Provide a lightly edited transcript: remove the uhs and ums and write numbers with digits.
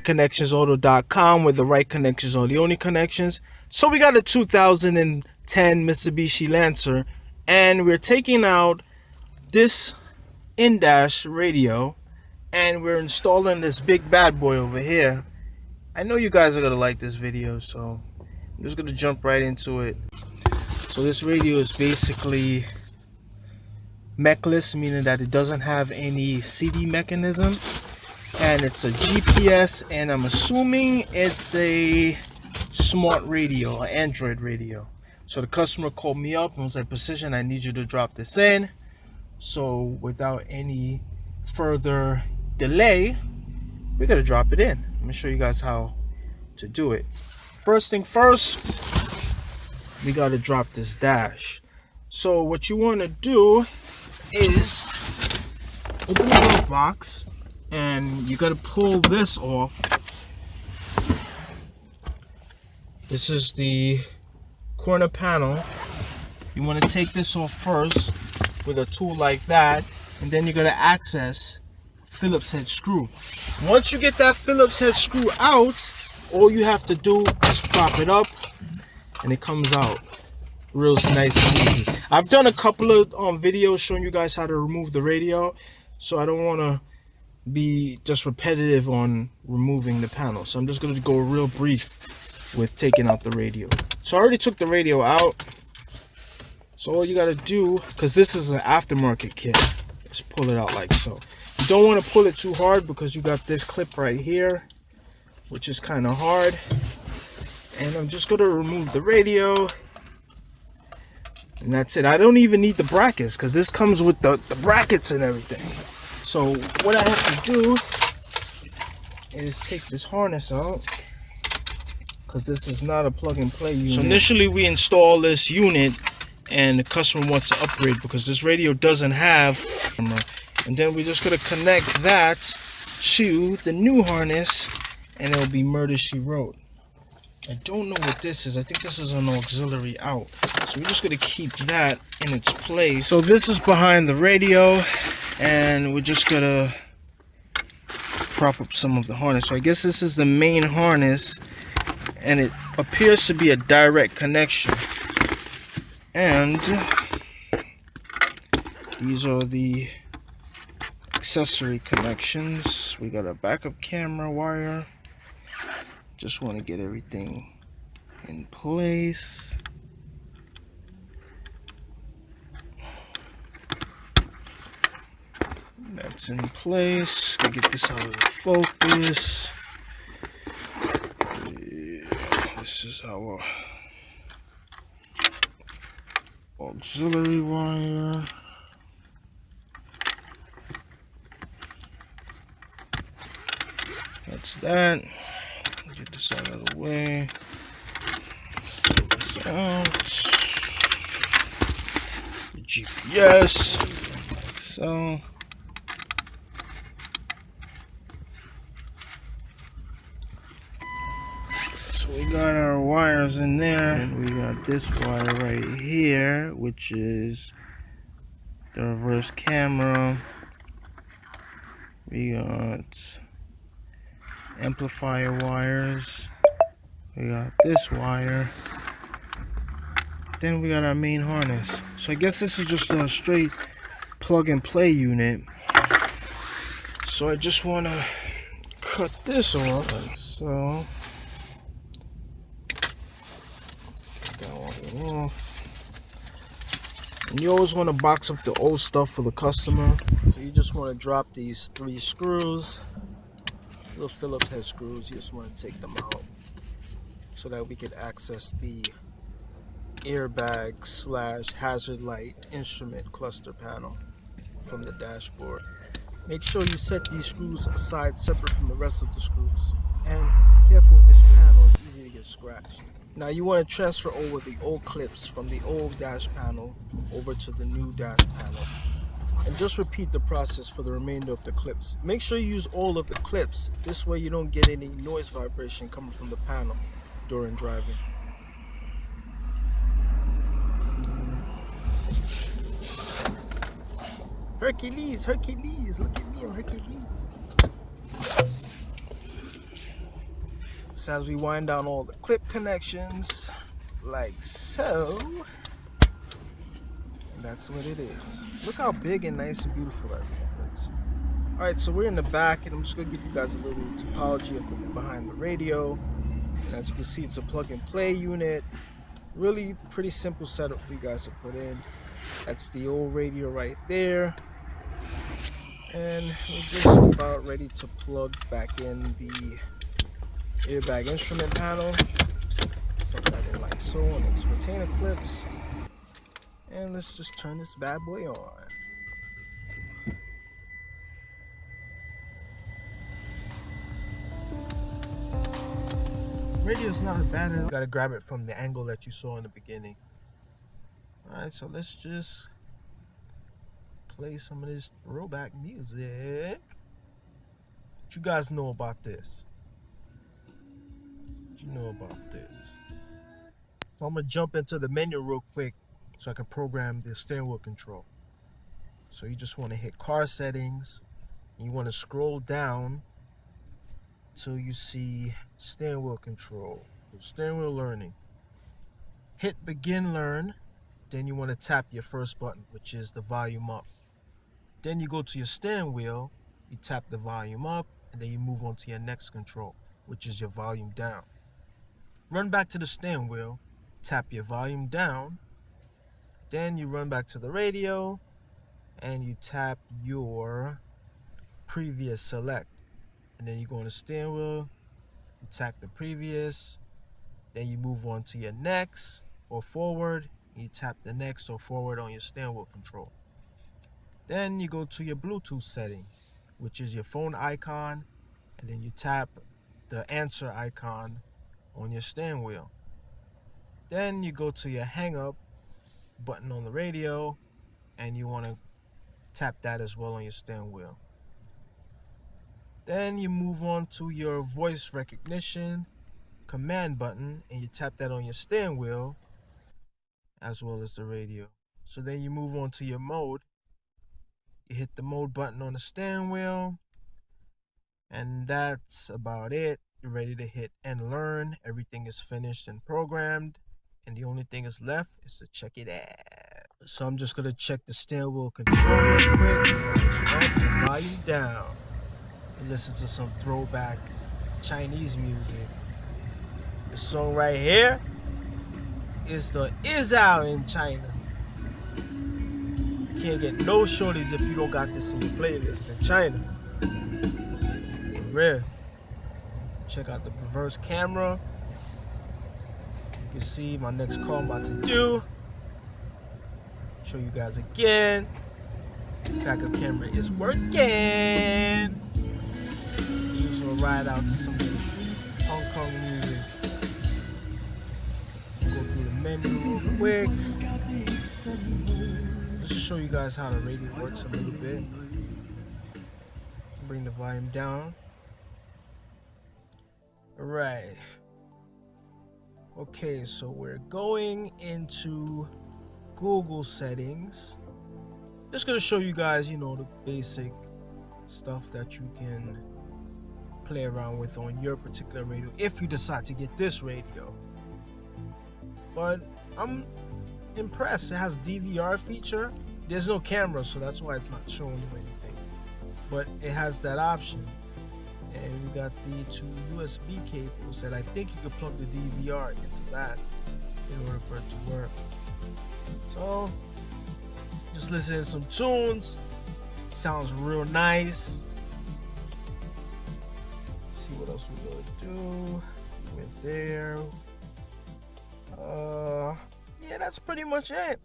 rightconnectionsauto.com, where the right connections are the only connections. So we got a 2010 Mitsubishi Lancer, and we're taking out this in-dash radio, and we're installing this big bad boy over here. I know you guys are gonna like this video, so I'm just gonna jump right into it. So this radio is basically mechless, meaning that it doesn't have any CD mechanism, and it's a GPS, and I'm assuming it's a smart radio, an Android radio. So the customer called me up and was like, Precision, I need you to drop this in. So without any further delay, we're gonna drop it in. Let me show you guys how to do it. First thing first, we gotta drop this dash. So what you want to do is open the glove box, and you gotta pull this off. This is the corner panel. You want to take this off first with a tool like that, and then you're gonna access Phillips head screw. Once you get that Phillips head screw out, all you have to do is prop it up, and it comes out real nice and easy. I've done a couple of videos showing you guys how to remove the radio, so I don't want to be just repetitive on removing the panel. So I'm just going to go real brief with taking out the radio. So I already took the radio out. So all you got to do, because this is an aftermarket kit, just pull it out like so. You don't want to pull it too hard because you got this clip right here, which is kind of hard. And I'm just going to remove the radio. And that's it. I don't even need the brackets because this comes with the brackets and everything. So what I have to do is take this harness out, because this is not a plug and play unit. So initially we install this unit, and the customer wants to upgrade because this radio doesn't have camera. And then we're just going to connect that to the new harness, and it'll be Murder, She Wrote. I don't know what this is. I think this is an auxiliary out. So we're just going to keep that in its place. So this is behind the radio, and we're just going to prop up some of the harness. So I guess this is the main harness, and it appears to be a direct connection. And these are the accessory connections. We got a backup camera wire. Just want to get everything in place. That's in place. Gotta get this out of the focus. This is our auxiliary wire. That's that. Get this out of the way. Pull this out. The GPS, like so. So we got our wires in there, and we got this wire right here, which is the reverse camera. We got amplifier wires. We got this wire. Then we got our main harness. So I guess this is just a straight plug and play unit. So I just want to cut this off like so. Get that one off. And you always want to box up the old stuff for the customer. So you just want to drop these 3 screws. Little Phillips head screws. You just want to take them out so that we can access the airbag / hazard light instrument cluster panel from the dashboard. Make sure you set these screws aside separate from the rest of the screws, and careful with this panel, it's easy to get scratched. Now you want to transfer over the old clips from the old dash panel over to the new dash panel, and just repeat the process for the remainder of the clips. Make sure you use all of the clips, this way you don't get any noise vibration coming from the panel during driving. Hercules, Hercules, look at me, I'm Hercules. just as we wind down all the clip connections, like so. And that's what it is. Look how big and nice and beautiful that is. Alright, so we're in the back, and I'm just going to give you guys a little topology of the, behind the radio. And as you can see, it's a plug-and-play unit. Really pretty simple setup for you guys to put in. That's the old radio right there. And we're just about ready to plug back in the airbag instrument panel. Set that in like so on its retainer clips. And let's just turn this bad boy on. Radio's not bad. You gotta grab it from the angle that you saw in the beginning. Alright, so let's just play some of this throwback music. What you guys know about this? What you know about this? So I'm gonna jump into the menu real quick so I can program the steering wheel control. So you just want to hit car settings. You want to scroll down till you see steering wheel control, steering wheel learning. Hit begin learn. Then you want to tap your first button, which is the volume up. Then you go to your steering wheel, you tap the volume up, and then you move on to your next control, which is your volume down. Run back to the steering wheel, tap your volume down, then you run back to the radio, and you tap your previous select. And then you go on the steering wheel, you tap the previous, then you move on to your next or forward, you tap the next or forward on your steering wheel control. Then you go to your Bluetooth setting, which is your phone icon, and then you tap the answer icon on your steering wheel. Then you go to your hang up button on the radio, and you want to tap that as well on your steering wheel. Then you move on to your voice recognition command button, and you tap that on your steering wheel as well as the radio. So then you move on to your mode. You hit the mode button on the steering wheel, and that's about it. You're ready to hit and learn. Everything is finished and programmed, and the only thing is left is to check it out. So I'm just gonna check the steering wheel control real quick. Up the volume down. And listen to some throwback Chinese music. The song right here is the Izao in China. Can't get no shorties if you don't got this in your playlist in China. For real. Check out the reverse camera. You can see my next call I'm about to do. Show you guys again. Backup camera is working. We'll ride out to some of this Hong Kong music. Go through the menu real quick. Just show you guys how the radio works a little bit. Bring the volume down. Alright. Okay, so we're going into Google settings. Just gonna show you guys, the basic stuff that you can play around with on your particular radio if you decide to get this radio. But I'm impressed. It has DVR feature. There's no camera, so that's why it's not showing you anything, but it has that option. And we got the two USB cables that I think you could plug the DVR into that in order for it to work. So just listen to some tunes. Sounds real nice. See what else we're gonna do with there. Yeah, that's pretty much it.